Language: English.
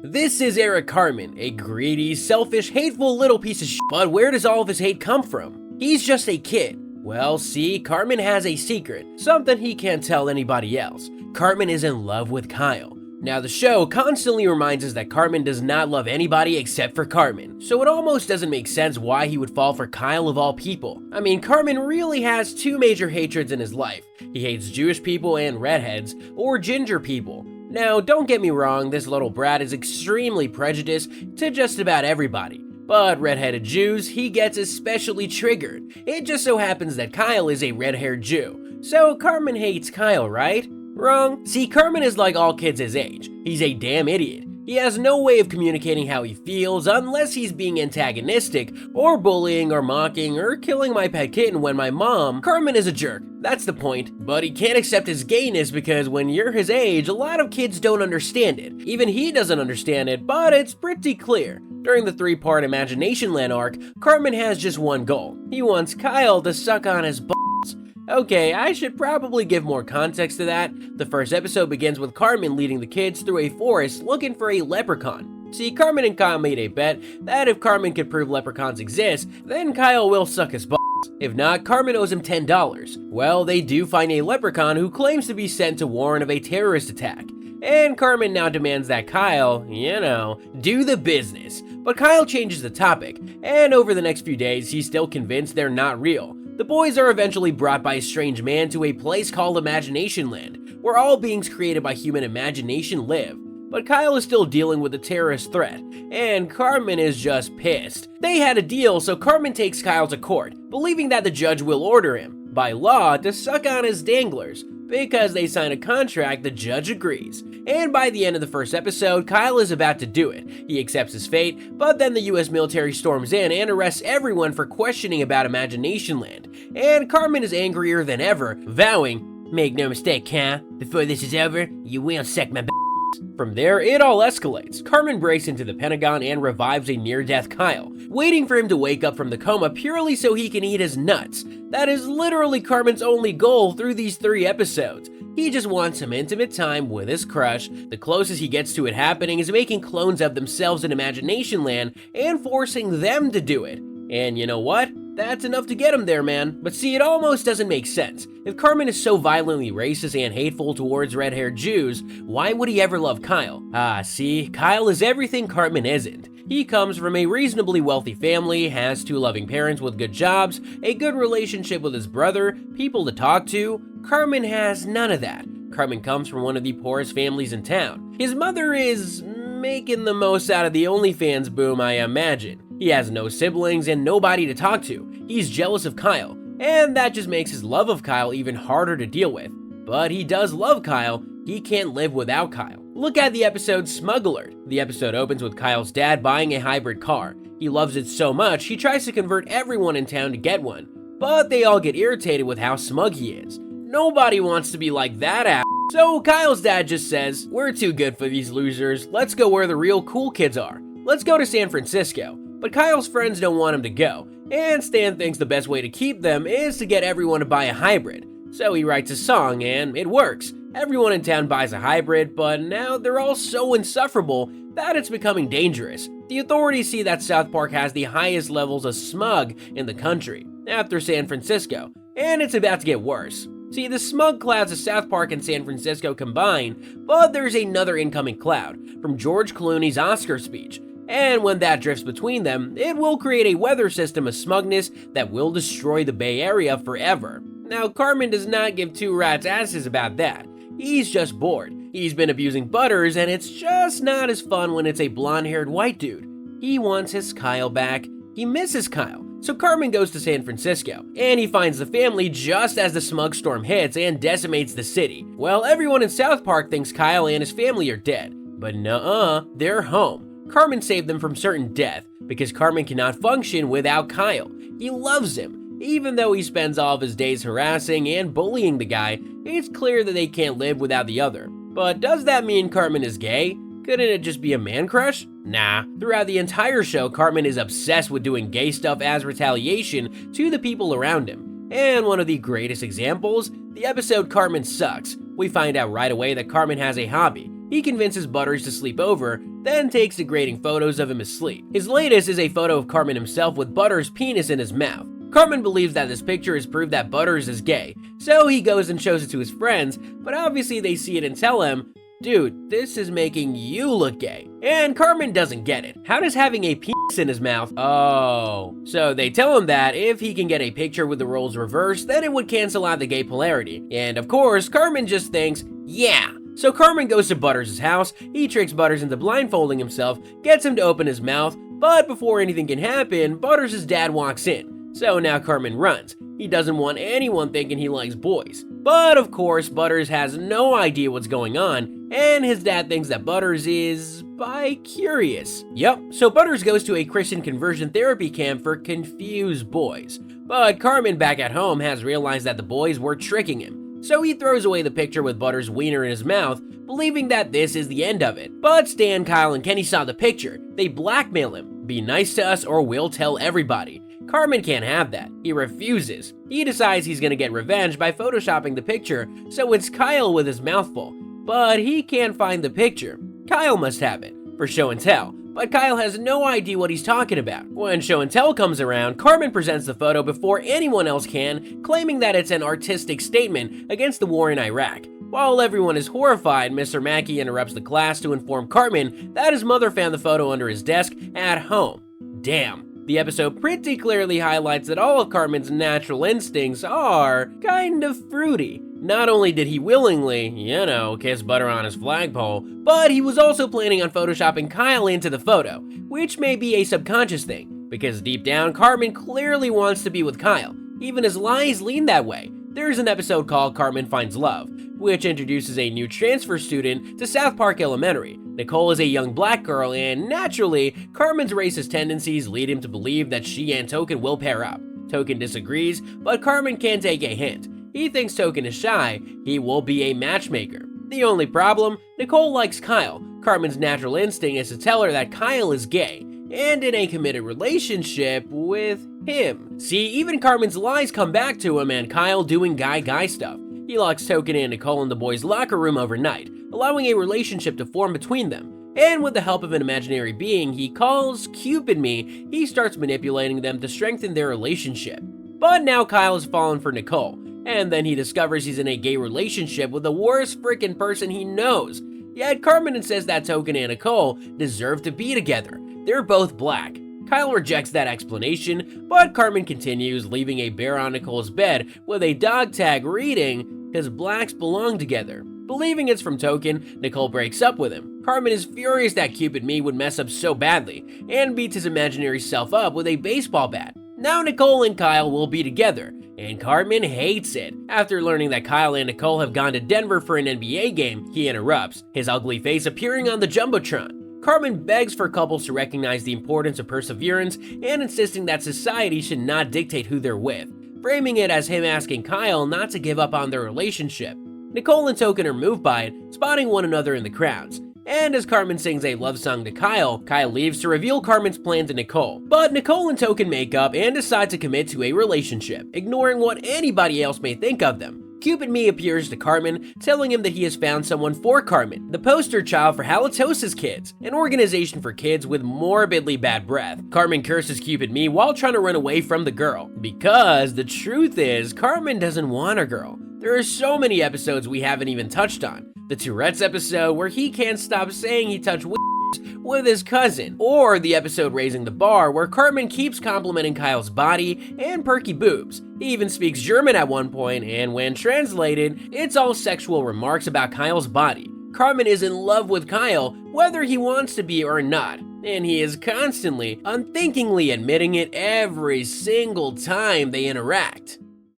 This is Eric Cartman, a greedy, selfish, hateful little piece of shit. But where does all of his hate come from? He's just a kid. Well, see, Cartman has a secret, something he can't tell anybody else. Cartman is in love with Kyle. Now, the show constantly reminds us that Cartman does not love anybody except for Cartman, so it almost doesn't make sense why he would fall for Kyle of all people. I mean, Cartman really has two major hatreds in his life. He hates Jewish people and redheads, or ginger people. Now, don't get me wrong, this little brat is extremely prejudiced to just about everybody. But redheaded Jews, he gets especially triggered. It just so happens that Kyle is a red-haired Jew. So Cartman hates Kyle, right? Wrong. See, Cartman is like all kids his age. He's a damn idiot. He has no way of communicating how he feels unless he's being antagonistic, or bullying, or mocking, or killing my pet kitten when my mom. Cartman is a jerk, that's the point. But he can't accept his gayness because when you're his age, a lot of kids don't understand it. Even he doesn't understand it, but it's pretty clear. During the 3-part Imagination Land arc, Cartman has just one goal. He wants Kyle to suck on his balls. Okay, I should probably give more context to that. The first episode begins with Cartman leading the kids through a forest looking for a leprechaun. See, Cartman and Kyle made a bet that if Cartman could prove leprechauns exist, then Kyle will suck his balls. If not, Cartman owes him $10. Well, they do find a leprechaun who claims to be sent to warn of a terrorist attack. And Cartman now demands that Kyle, do the business. But Kyle changes the topic, and over the next few days, he's still convinced they're not real. The boys are eventually brought by a strange man to a place called Imagination Land, where all beings created by human imagination live. But Kyle is still dealing with the terrorist threat, and Cartman is just pissed. They had a deal, so Cartman takes Kyle to court, believing that the judge will order him, by law, to suck on his danglers. Because they sign a contract, the judge agrees. And by the end of the first episode, Kyle is about to do it. He accepts his fate, but then the US military storms in and arrests everyone for questioning about Imagination Land. And Cartman is angrier than ever, vowing, "Make no mistake, Kyle, before this is over, you will suck my b****." From there, it all escalates. Cartman breaks into the Pentagon and revives a near-death Kyle, waiting for him to wake up from the coma purely so he can eat his nuts. That is literally Cartman's only goal through these 3 episodes. He just wants some intimate time with his crush. The closest he gets to it happening is making clones of themselves in Imagination Land and forcing them to do it. And you know what? That's enough to get him there, man. But see, it almost doesn't make sense. If Cartman is so violently racist and hateful towards red-haired Jews, why would he ever love Kyle? See, Kyle is everything Cartman isn't. He comes from a reasonably wealthy family, has 2 loving parents with good jobs, a good relationship with his brother, people to talk to. Cartman has none of that. Cartman comes from one of the poorest families in town. His mother is making the most out of the OnlyFans boom, I imagine. He has no siblings and nobody to talk to. He's jealous of Kyle, and that just makes his love of Kyle even harder to deal with. But he does love Kyle. He can't live without Kyle. Look at the episode Smug Alert. The episode opens with Kyle's dad buying a hybrid car. He loves it so much, he tries to convert everyone in town to get one. But they all get irritated with how smug he is. Nobody wants to be like that ass. So Kyle's dad just says, "We're too good for these losers. Let's go where the real cool kids are. Let's go to San Francisco." But Kyle's friends don't want him to go, and Stan thinks the best way to keep them is to get everyone to buy a hybrid. So he writes a song, and it works. Everyone in town buys a hybrid, but now they're all so insufferable that it's becoming dangerous. The authorities see that South Park has the highest levels of smug in the country, after San Francisco, and it's about to get worse. See, the smug clouds of South Park and San Francisco combine, but there's another incoming cloud, from George Clooney's Oscar speech. And when that drifts between them, it will create a weather system of smugness that will destroy the Bay Area forever. Now, Cartman does not give 2 rats' asses about that. He's just bored. He's been abusing Butters, and it's just not as fun when it's a blonde-haired white dude. He wants his Kyle back. He misses Kyle. So Cartman goes to San Francisco, and he finds the family just as the smug storm hits and decimates the city. Well, everyone in South Park thinks Kyle and his family are dead. But nuh-uh, they're home. Cartman saved them from certain death, because Cartman cannot function without Kyle. He loves him. Even though he spends all of his days harassing and bullying the guy, it's clear that they can't live without the other. But does that mean Cartman is gay? Couldn't it just be a man crush? Nah. Throughout the entire show, Cartman is obsessed with doing gay stuff as retaliation to the people around him. And one of the greatest examples, the episode Cartman Sucks. We find out right away that Cartman has a hobby. he convinces Butters to sleep over, then takes degrading photos of him asleep. His latest is a photo of Cartman himself with Butters' penis in his mouth. Cartman believes that this picture is proof that Butters is gay, so he goes and shows it to his friends, but obviously they see it and tell him, "Dude, this is making you look gay." And Cartman doesn't get it. How does having a penis in his mouth? Oh. So they tell him that if he can get a picture with the roles reversed, then it would cancel out the gay polarity. And of course, Cartman just thinks, yeah. So Cartman goes to Butters' house, he tricks Butters into blindfolding himself, gets him to open his mouth, but before anything can happen, Butters' dad walks in. So now Cartman runs. He doesn't want anyone thinking he likes boys. But of course, Butters has no idea what's going on, and his dad thinks that Butters is bi-curious. Yup, so Butters goes to a Christian conversion therapy camp for confused boys. But Cartman back at home has realized that the boys were tricking him. So he throws away the picture with Butters' wiener in his mouth, believing that this is the end of it. But Stan, Kyle, and Kenny saw the picture. They blackmail him. Be nice to us or we'll tell everybody. Cartman can't have that. He refuses. He decides he's gonna get revenge by photoshopping the picture, so it's Kyle with his mouth full. But he can't find the picture. Kyle must have it, for show and tell. But Kyle has no idea what he's talking about. When show and tell comes around, Cartman presents the photo before anyone else can, claiming that it's an artistic statement against the war in Iraq. While everyone is horrified, Mr. Mackey interrupts the class to inform Cartman that his mother found the photo under his desk at home. Damn. The episode pretty clearly highlights that all of Cartman's natural instincts are kind of fruity. Not only did he willingly, kiss Butter on his flagpole, but he was also planning on photoshopping Kyle into the photo, which may be a subconscious thing, because deep down, Cartman clearly wants to be with Kyle. Even his lies lean that way. There's an episode called Cartman Finds Love, which introduces a new transfer student to South Park Elementary. Nicole is a young black girl, and naturally, Cartman's racist tendencies lead him to believe that she and Token will pair up. Token disagrees, but Cartman can take a hint. He thinks Token is shy, he will be a matchmaker. The only problem, Nicole likes Kyle. Cartman's natural instinct is to tell her that Kyle is gay, and in a committed relationship with him. See, even Cartman's lies come back to him and Kyle doing guy stuff. He locks Token and Nicole in the boys' locker room overnight, allowing a relationship to form between them. And with the help of an imaginary being he calls Cupid Me, he starts manipulating them to strengthen their relationship. But now Kyle has fallen for Nicole, and then he discovers he's in a gay relationship with the worst freaking person he knows. Yet Cartman says that Token and Nicole deserve to be together. They're both black. Kyle rejects that explanation, but Cartman continues, leaving a bear on Nicole's bed with a dog tag reading, "'Cause blacks belong together." Believing it's from Token, Nicole breaks up with him. Cartman is furious that Cupid Me would mess up so badly, and beats his imaginary self up with a baseball bat. Now Nicole and Kyle will be together, and Cartman hates it. After learning that Kyle and Nicole have gone to Denver for an NBA game, he interrupts, his ugly face appearing on the Jumbotron. Cartman begs for couples to recognize the importance of perseverance and insisting that society should not dictate who they're with, framing it as him asking Kyle not to give up on their relationship. Nicole and Token are moved by it, spotting one another in the crowds. And as Cartman sings a love song to Kyle, Kyle leaves to reveal Cartman's plan to Nicole. But Nicole and Token make up and decide to commit to a relationship, ignoring what anybody else may think of them. Cupid Me appears to Cartman, telling him that he has found someone for Cartman, the poster child for Halitosis Kids, an organization for kids with morbidly bad breath. Cartman curses Cupid Me while trying to run away from the girl, because the truth is, Cartman doesn't want a girl. There are so many episodes we haven't even touched on. The Tourette's episode where he can't stop saying he touched with his cousin, or the episode Raising the Bar where Cartman keeps complimenting Kyle's body and perky boobs. He even speaks German at one point, and when translated, it's all sexual remarks about Kyle's body. Cartman is in love with Kyle, whether he wants to be or not, and he is constantly, unthinkingly admitting it every single time they interact.